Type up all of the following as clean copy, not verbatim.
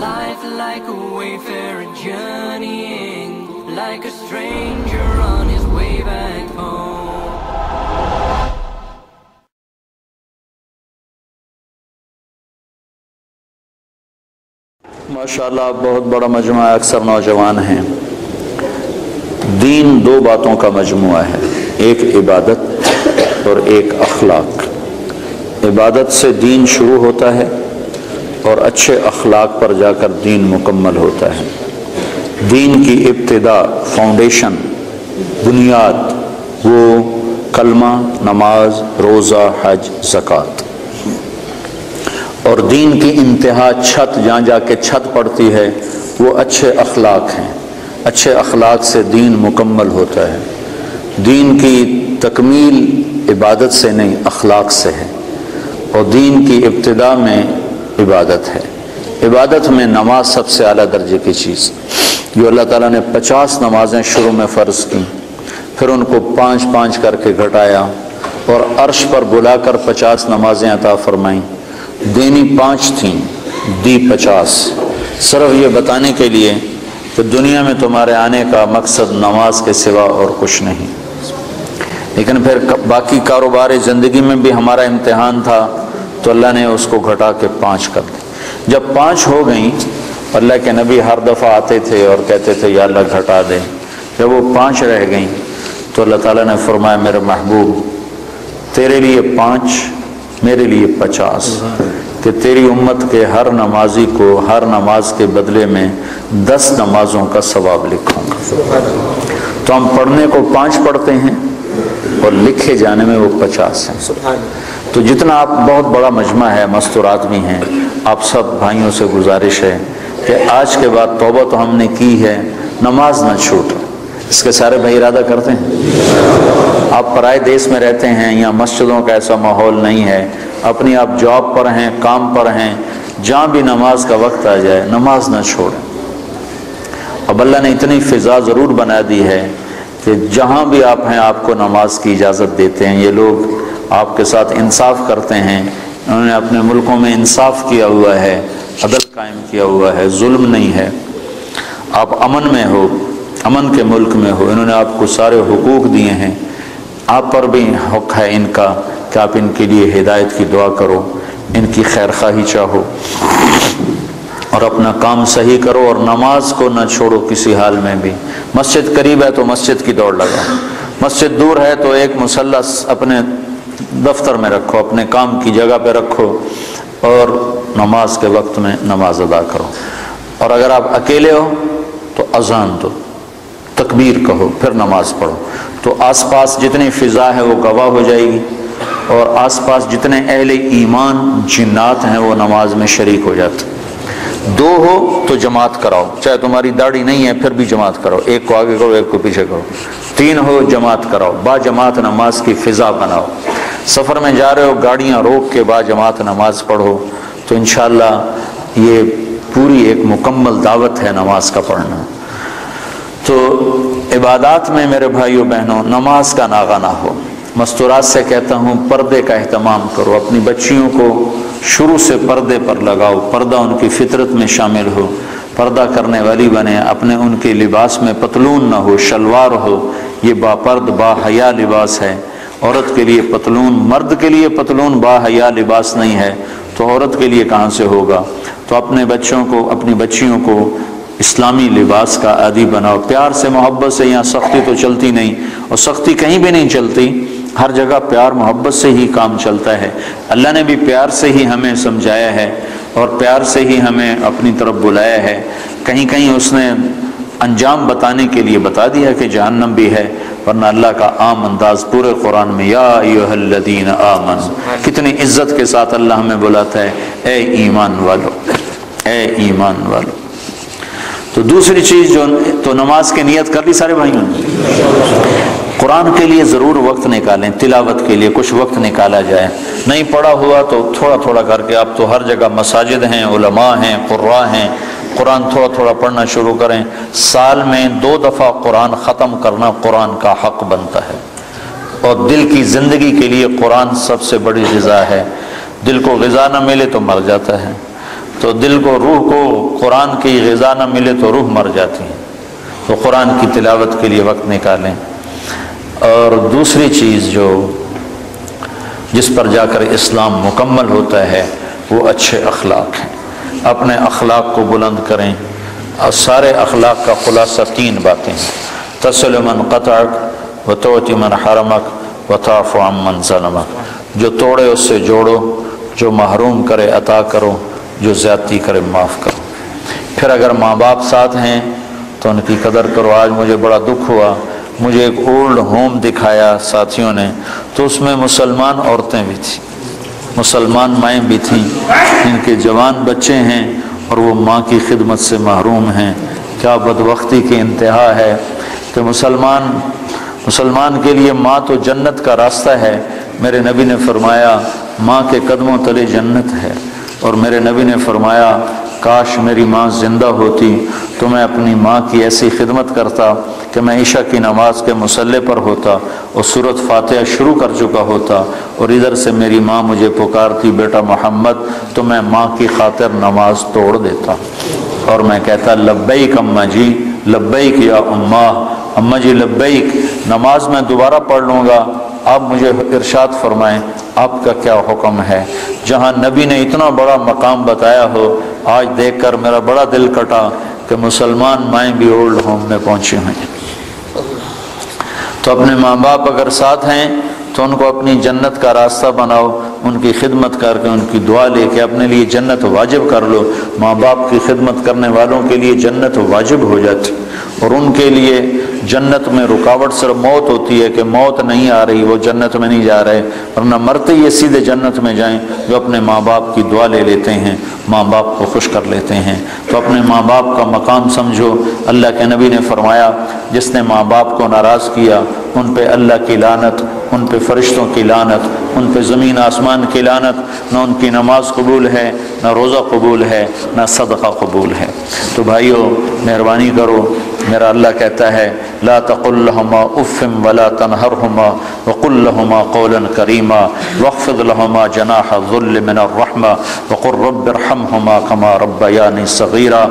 life like a wayfarer journeying, like a stranger on his way back home. ماشاءاللہ بہت بڑا مجموعہ ہے، اکثر نوجوان ہیں۔ دین دو باتوں کا مجموعہ ہے، ایک عبادت اور ایک اخلاق۔ عبادت سے دین شروع ہوتا ہے اور اچھے اخلاق پر جا کر دین مکمل ہوتا ہے۔ دین کی ابتدا، فاؤنڈیشن، بنیاد وہ کلمہ، نماز، روزہ، حج، زکوٰۃ، اور دین کی انتہا چھت، جہاں جا کے چھت پڑتی ہے وہ اچھے اخلاق ہیں۔ اچھے اخلاق سے دین مکمل ہوتا ہے۔ دین کی تکمیل عبادت سے نہیں، اخلاق سے ہے، اور دین کی ابتدا میں عبادت ہے۔ عبادت میں نماز سب سے اعلیٰ درجے کی چیز، جو اللہ تعالیٰ نے 50 نمازیں شروع میں فرض کی، پھر ان کو 5 کر کے گھٹایا اور عرش پر بلا کر 50 نمازیں عطا فرمائیں۔ دینی 5 تھیں، دی 50، صرف یہ بتانے کے لیے کہ دنیا میں تمہارے آنے کا مقصد نماز کے سوا اور کچھ نہیں۔ لیکن پھر باقی کاروبار زندگی میں بھی ہمارا امتحان تھا، تو اللہ نے اس کو گھٹا کے 5 کر دی۔ جب 5 ہو گئیں، اللہ کے نبی ہر دفعہ آتے تھے اور کہتے تھے یا اللہ گھٹا دے۔ جب وہ 5 رہ گئیں تو اللہ تعالیٰ نے فرمایا میرے محبوب تیرے لیے 5، میرے لیے 50، کہ تیری امت کے ہر نمازی کو ہر نماز کے بدلے میں 10 نمازوں کا ثواب لکھوں گا۔ تو ہم پڑھنے کو 5 پڑھتے ہیں اور لکھے جانے میں وہ 50 ہیں۔ تو جتنا آپ، بہت بڑا مجمع ہے، مستورات بھی ہیں، آپ سب بھائیوں سے گزارش ہے کہ آج کے بعد توبہ تو ہم نے کی ہے، نماز نہ چھوٹ۔ اس کے سارے بھائی ارادہ کرتے ہیں؟ آپ پرائے دیس میں رہتے ہیں، یہاں مسجدوں کا ایسا ماحول نہیں ہے، اپنی آپ جاب پر ہیں، کام پر ہیں، جہاں بھی نماز کا وقت آ جائے نماز نہ چھوڑیں۔ اب اللہ نے اتنی فضا ضرور بنا دی ہے کہ جہاں بھی آپ ہیں آپ کو نماز کی اجازت دیتے ہیں۔ یہ لوگ آپ کے ساتھ انصاف کرتے ہیں، انہوں نے اپنے ملکوں میں انصاف کیا ہوا ہے، عدل قائم کیا ہوا ہے، ظلم نہیں ہے۔ آپ امن میں ہو، امن کے ملک میں ہو، انہوں نے آپ کو سارے حقوق دیے ہیں۔ آپ پر بھی حق ہے ان کا کہ آپ ان کے لیے ہدایت کی دعا کرو، ان کی خیر خواہی چاہو، اور اپنا کام صحیح کرو، اور نماز کو نہ چھوڑو کسی حال میں بھی۔ مسجد قریب ہے تو مسجد کی دوڑ لگاؤ، مسجد دور ہے تو ایک مصلی اپنے دفتر میں رکھو، اپنے کام کی جگہ پہ رکھو، اور نماز کے وقت میں نماز ادا کرو۔ اور اگر آپ اکیلے ہو تو اذان دو، تکبیر کہو، پھر نماز پڑھو، تو آس پاس جتنی فضا ہے وہ گواہ ہو جائے گی، اور آس پاس جتنے اہل ایمان جنات ہیں وہ نماز میں شریک ہو جاتے۔ 2 ہو تو جماعت کراؤ، چاہے تمہاری داڑھی نہیں ہے پھر بھی جماعت کرو، ایک کو آگے کرو ایک کو پیچھے کرو۔ 3 ہو جماعت کراؤ، با جماعت نماز کی فضا بناؤ۔ سفر میں جا رہے ہو گاڑیاں روک کے با جماعت نماز پڑھو، تو انشاءاللہ یہ پوری ایک مکمل دعوت ہے نماز کا پڑھنا۔ تو عبادات میں میرے بھائیوں بہنوں نماز کا ناغہ نہ ہو۔ مستورات سے کہتا ہوں پردے کا اہتمام کرو، اپنی بچیوں کو شروع سے پردے پر لگاؤ، پردہ ان کی فطرت میں شامل ہو، پردہ کرنے والی بنے، اپنے ان کے لباس میں پتلون نہ ہو، شلوار ہو، یہ با پرد با حیا لباس ہے۔ عورت کے لیے پتلون، مرد کے لیے پتلون با حیا لباس نہیں ہے تو عورت کے لیے کہاں سے ہوگا؟ تو اپنے بچوں کو، اپنی بچیوں کو اسلامی لباس کا عادی بناؤ، پیار سے محبت سے۔ یہاں سختی تو چلتی نہیں، اور سختی کہیں بھی نہیں چلتی، ہر جگہ پیار محبت سے ہی کام چلتا ہے۔ اللہ نے بھی پیار سے ہی ہمیں سمجھایا ہے اور پیار سے ہی ہمیں اپنی طرف بلایا ہے۔ کہیں کہیں اس نے انجام بتانے کے لیے بتا دیا کہ جہنم بھی ہے، ورنہ اللہ کا عام انداز پورے قرآن میں یا ایھا الذین آمنوا، کتنی عزت کے ساتھ اللہ ہمیں بلاتا ہے، اے ایمان والو، اے ایمان والو۔ تو دوسری چیز جو، تو نماز کی نیت کر لی سارے بھائیوں نے؟ قرآن کے لیے ضرور وقت نکالیں، تلاوت کے لیے کچھ وقت نکالا جائے۔ نہیں پڑھا ہوا تو تھوڑا تھوڑا کر کے، اب تو ہر جگہ مساجد ہیں، علماء ہیں، قراء ہیں، قرآن تھوڑا تھوڑا پڑھنا شروع کریں۔ سال میں 2 دفعہ قرآن ختم کرنا قرآن کا حق بنتا ہے، اور دل کی زندگی کے لیے قرآن سب سے بڑی غذا ہے۔ دل کو غذا نہ ملے تو مر جاتا ہے۔ تو دل کو روح کو قرآن کی غذا نہ ملے تو روح مر جاتی ہے، تو قرآن کی تلاوت کے لیے وقت نکالیں۔ اور دوسری چیز جو جس پر جا کر اسلام مکمل ہوتا ہے وہ اچھے اخلاق ہیں۔ اپنے اخلاق کو بلند کریں، اور سارے اخلاق کا خلاصہ 3 باتیں ہیں: تصل من قطعک وتعطی من حرمک وتعفو عن من ظلمک۔ جو توڑے اس سے جوڑو، جو محروم کرے عطا کرو، جو زیادتی کرے معاف کرو۔ پھر اگر ماں باپ ساتھ ہیں تو ان کی قدر کرو۔ آج مجھے بڑا دکھ ہوا، مجھے ایک اولڈ ہوم دکھایا ساتھیوں نے، تو اس میں مسلمان عورتیں بھی تھیں، مسلمان مائیں بھی تھیں، جن کے جوان بچے ہیں اور وہ ماں کی خدمت سے محروم ہیں۔ کیا بدبختی کی انتہا ہے کہ مسلمان کے لیے ماں تو جنت کا راستہ ہے۔ میرے نبی نے فرمایا ماں کے قدموں تلے جنت ہے، اور میرے نبی نے فرمایا کاش میری ماں زندہ ہوتی تو میں اپنی ماں کی ایسی خدمت کرتا کہ میں عشاء کی نماز کے مصلی پر ہوتا اور سورۃ فاتحہ شروع کر چکا ہوتا، اور ادھر سے میری ماں مجھے پکارتی بیٹا محمد، تو میں ماں کی خاطر نماز توڑ دیتا اور میں کہتا لبیک اماں جی، لبیک یا اماں جی لبیک، نماز میں دوبارہ پڑھ لوں گا، آپ مجھے ارشاد فرمائیں آپ کا کیا حکم ہے۔ جہاں نبی نے اتنا بڑا مقام بتایا ہو، آج دیکھ کر میرا بڑا دل کٹا کہ مسلمان مائیں بھی اولڈ ہوم میں پہنچی ہوئی ہیں۔ تو اپنے ماں باپ اگر ساتھ ہیں تو ان کو اپنی جنت کا راستہ بناؤ، ان کی خدمت کر کے، ان کی دعا لے کے اپنے لیے جنت واجب کر لو۔ ماں باپ کی خدمت کرنے والوں کے لیے جنت واجب ہو جاتی، اور ان کے لیے جنت میں رکاوٹ صرف موت ہوتی ہے کہ موت نہیں آ رہی، وہ جنت میں نہیں جا رہے، ورنہ مرتے یہ سیدھے جنت میں جائیں جو اپنے ماں باپ کی دعا لے لیتے ہیں، ماں باپ کو خوش کر لیتے ہیں۔ تو اپنے ماں باپ کا مقام سمجھو۔ اللہ کے نبی نے فرمایا جس نے ماں باپ کو ناراض کیا ان پہ اللہ کی لعنت، ان پہ فرشتوں کی لعنت، ان پہ زمین آسمان کی لعنت، نہ ان کی نماز قبول ہے، نہ روزہ قبول ہے، نہ صدقہ قبول ہے۔ تو بھائیو مہربانی کرو، میرا اللہ کہتا ہے لا تقل لهما اف ولا تنهرهما وقل لهما قولا كريما واخفض لهما جناح الذل من الرحمة وقل رب ارحمهما كما ربياني صغيرا۔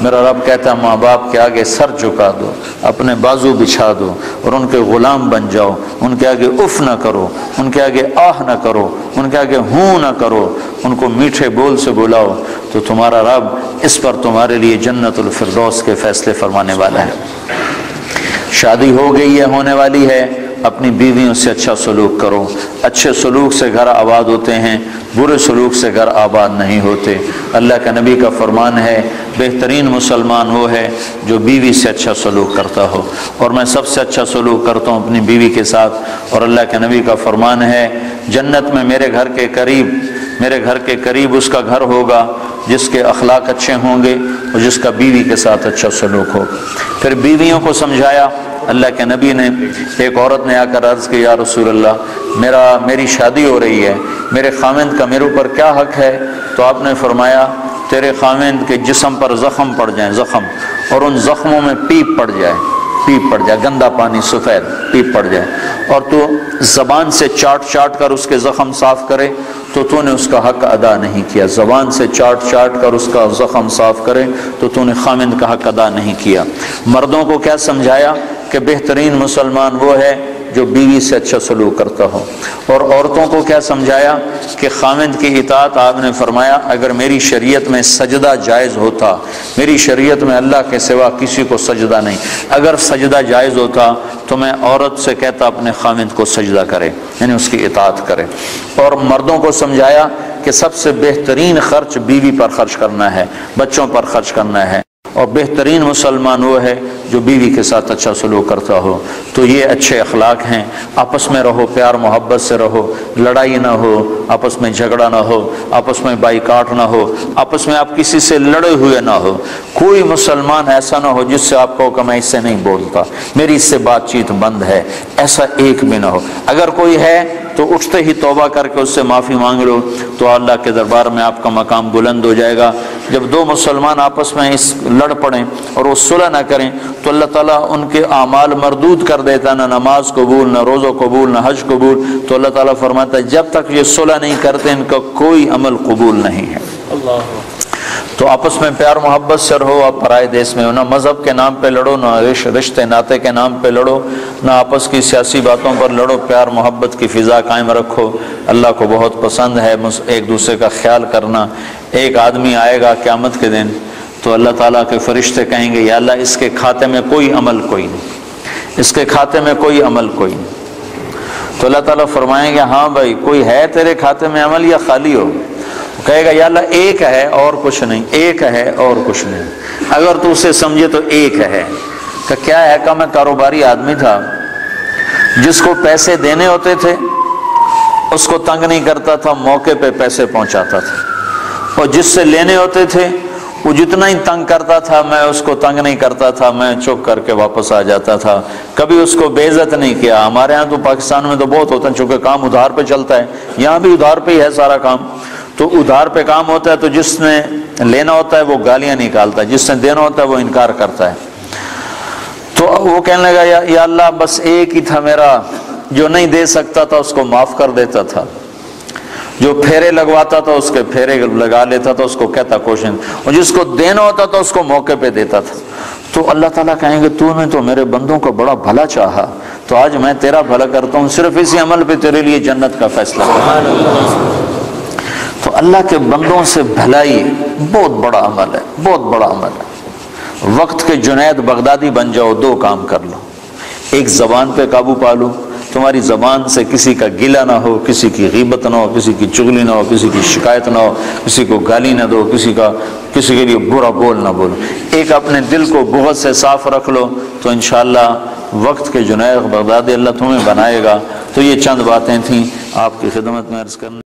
میرا رب کہتا ہے ماں باپ کے آگے سر جھکا دو، اپنے بازو بچھا دو، اور ان کے غلام بن جاؤ، ان کے آگے اف نہ کرو، ان کے آگے آہ نہ کرو، ان کے آگے ہوں نہ کرو، ان کو میٹھے بول سے بلاؤ، تو تمہارا رب اس پر تمہارے لیے جنت الفردوس کے فیصلے فرمانے والا ہے۔ شادی ہو گئی ہے، ہونے والی ہے، اپنی بیویوں سے اچھا سلوک کرو۔ اچھے سلوک سے گھر آباد ہوتے ہیں، برے سلوک سے گھر آباد نہیں ہوتے۔ اللہ کا نبی کا فرمان ہے بہترین مسلمان وہ ہے جو بیوی سے اچھا سلوک کرتا ہو، اور میں سب سے اچھا سلوک کرتا ہوں اپنی بیوی کے ساتھ۔ اور اللہ کے نبی کا فرمان ہے جنت میں میرے گھر کے قریب اس کا گھر ہوگا جس کے اخلاق اچھے ہوں گے اور جس کا بیوی کے ساتھ اچھا سلوک ہو۔ پھر بیویوں کو سمجھایا اللہ کے نبی نے۔ ایک عورت نے آ کر عرض کی یا رسول اللہ میری شادی ہو رہی ہے، میرے خاوند کا میرے اوپر کیا حق ہے؟ تو آپ نے فرمایا تیرے خاوند کے جسم پر زخم پڑ جائیں، زخم، اور ان زخموں میں پیپ پڑ جائے، گندا پانی سفید پیپ پڑ جائے، اور تو زبان سے چاٹ کر اس کے زخم صاف کرے تو نے اس کا حق ادا نہیں کیا۔ زبان سے چاٹ کر اس کا زخم صاف کرے تو نے خاوند کا حق ادا نہیں کیا۔ مردوں کو کیا سمجھایا کہ بہترین مسلمان وہ ہے جو بیوی سے اچھا سلوک کرتا ہو، اور عورتوں کو کیا سمجھایا کہ خاوند کی اطاعت آپ نے فرمایا اگر میری شریعت میں سجدہ جائز ہوتا، میری شریعت میں اللہ کے سوا کسی کو سجدہ نہیں، اگر سجدہ جائز ہوتا تو میں عورت سے کہتا اپنے خاوند کو سجدہ کرے، یعنی اس کی اطاعت کرے۔ اور مردوں کو سمجھایا کہ سب سے بہترین خرچ بیوی پر خرچ کرنا ہے، بچوں پر خرچ کرنا ہے، اور بہترین مسلمان وہ ہے جو بیوی کے ساتھ اچھا سلوک کرتا ہو۔ تو یہ اچھے اخلاق ہیں۔ آپس میں رہو، پیار محبت سے رہو، لڑائی نہ ہو، آپس میں جھگڑا نہ ہو، آپس میں بائیکاٹ نہ ہو، آپس میں آپ کسی سے لڑے ہوئے نہ ہو۔ کوئی مسلمان ایسا نہ ہو جس سے آپ کہو کہ میں اس سے نہیں بولتا، میری اس سے بات چیت بند ہے، ایسا ایک بھی نہ ہو۔ اگر کوئی ہے تو اٹھتے ہی توبہ کر کے اس سے معافی مانگ لو، تو اللہ کے دربار میں آپ کا مقام بلند ہو جائے گا۔ جب دو مسلمان آپس میں لڑ پڑیں اور وہ صلح نہ کریں تو اللہ تعالیٰ ان کے اعمال مردود کر دیتا، نہ نماز قبول، نہ روزہ قبول، نہ حج قبول۔ تو اللہ تعالیٰ فرماتا ہے جب تک یہ صلح نہیں کرتے ان کا کوئی عمل قبول نہیں ہے۔ اللہ تو آپس میں پیار محبت سے رہو. آپ پرائے دیس میں ہو، نہ مذہب کے نام پہ لڑو، نہ رشتے ناطے کے نام پہ لڑو، نہ آپس کی سیاسی باتوں پر لڑو. پیار محبت کی فضا قائم رکھو. اللہ کو بہت پسند ہے ایک دوسرے کا خیال کرنا. ایک آدمی آئے گا قیامت کے دن تو اللہ تعالیٰ کے فرشتے کہیں گے یا اللہ اس کے کھاتے میں کوئی عمل کوئی نہیں، اس کے کھاتے میں کوئی عمل کوئی نہیں. تو اللہ تعالیٰ فرمائیں گے ہاں بھائی کوئی ہے تیرے کھاتے میں عمل یا خالی ہو؟ کہے گا یا اللہ ایک ہے اور کچھ نہیں، ایک ہے اور کچھ نہیں. اگر تو اسے سمجھے تو ایک ہے. کہ کیا ہے؟ کہ میں کاروباری آدمی تھا، جس کو پیسے دینے ہوتے تھے اس کو تنگ نہیں کرتا تھا، موقع پہ پیسے پہنچاتا تھا. اور جس سے لینے ہوتے تھے وہ جتنا ہی تنگ کرتا تھا میں اس کو تنگ نہیں کرتا تھا، میں چپ کر کے واپس آ جاتا تھا. کبھی اس کو بے عزت نہیں کیا. ہمارے ہاں تو پاکستان میں تو بہت ہوتا ہے، چونکہ کام ادھار پہ چلتا ہے، یہاں بھی ادھار پہ ہی ہے سارا کام. تو ادھار پہ کام ہوتا ہے تو جس نے لینا ہوتا ہے وہ گالیاں نکالتا ہے، جس نے دینا ہوتا ہے وہ انکار کرتا ہے. تو وہ کہنے لگا یا اللہ بس ایک ہی تھا میرا، جو نہیں دے سکتا تھا اس کو معاف کر دیتا تھا، جو پھیرے لگواتا تھا اس کے پھیرے لگا لیتا تھا، اس کو کہتا کوشش، اور جس کو دینا ہوتا تھا اس کو موقع پہ دیتا تھا. تو اللہ تعالیٰ کہیں گے تو نے تو میرے بندوں کو بڑا بھلا چاہا، تو آج میں تیرا بھلا کرتا ہوں، صرف اسی عمل پہ تیرے لیے جنت کا فیصلہ کرتا. تو اللہ کے بندوں سے بھلائی بہت بڑا عمل ہے، بہت بڑا عمل ہے. وقت کے جنید بغدادی بن جاؤ. دو کام کر لو. ایک زبان پہ قابو پا لو، تمہاری زبان سے کسی کا گلہ نہ ہو، کسی کی غیبت نہ ہو، کسی کی چغلی نہ ہو، کسی کی شکایت نہ ہو، کسی کو گالی نہ دو، کسی کے لیے برا بول نہ بولو. ایک اپنے دل کو بغض سے صاف رکھ لو تو انشاءاللہ وقت کے جنید بغدادی اللہ تمہیں بنائے گا. تو یہ چند باتیں تھیں آپ کی خدمت میں عرض کرنے.